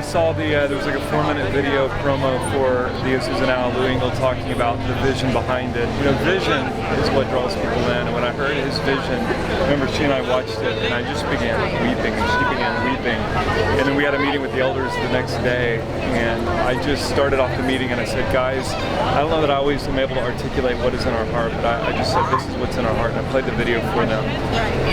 saw there was like a 4-minute video promo for the This Is an Hallelujah angle talking about the vision behind it. You know, vision is what draws people in, and when I heard his vision, remember she and I watched it, and I just began weeping, and she began weeping. And then we had a meeting with the elders the next day, and I just started off the meeting and I said, guys, I don't know that I always am able to articulate what is in our heart, but I just said, this is what's in our heart, and I played the video for them.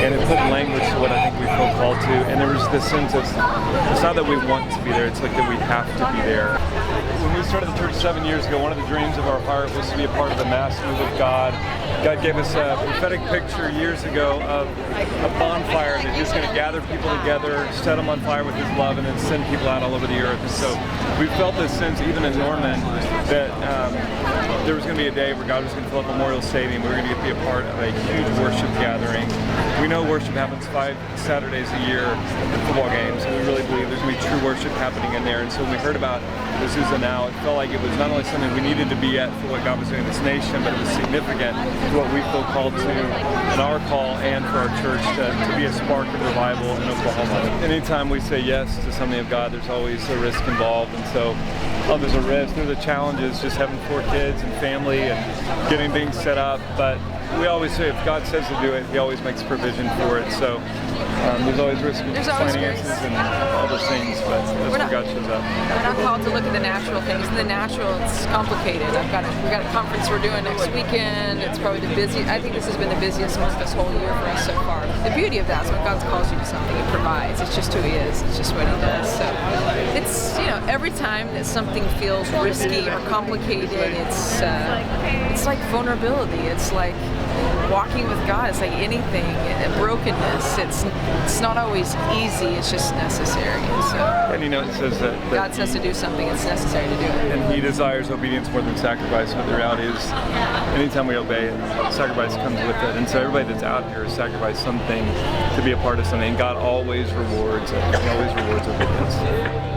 And it put language to what I think we feel called to, and there was this sense of, it's not that we want to be there, it's like that we have to be there. When we started the church 7 years ago, one of the dreams of our heart was to be a part of the mass move of God. God gave us a prophetic picture years ago of a bonfire that He's going to gather people together, set them on fire with His love, and then send people out all over the earth. And so we felt this sense, even in Norman, that there was going to be a day where God was going to fill up Memorial Stadium. We were going to get to be a part of a huge worship gathering. We know worship happens 5 Saturdays a year at football games, and we really believe there's going to be true worship happening in there. And so when we heard about This Is a Now, it felt like it was not only something we needed to be at for what God was doing in this nation, but it was significant to what we feel called to in our call and for our church to be a spark of revival in Oklahoma. Anytime we say yes to something of God, there's always a risk involved, and so there's a risk, there's a challenges just having 4 kids and family and getting things set up, but we always say if God says to do it, He always makes provision for it. So there's always risk of finances and all those things, but that's where God shows up. We're not called to look at the natural things. In the natural, it's complicated. We've got a conference we're doing next weekend. It's probably the busiest. I think this has been the busiest month this whole year for us so far. The beauty of that is when God calls you to something, He provides. It's just who He is. It's just what He does. So it's, you know, every time that something feels risky or complicated, it's like vulnerability. It's like walking with God. It's like anything, brokenness. It's not always easy. It's just necessary. So, and you know, it says that God says to do something, it's necessary to do it. And He desires obedience more than sacrifice. But the reality is, anytime we obey, sacrifice comes with it. And so everybody that's out here has sacrificed something to be a part of something. And God always rewards. He always rewards obedience.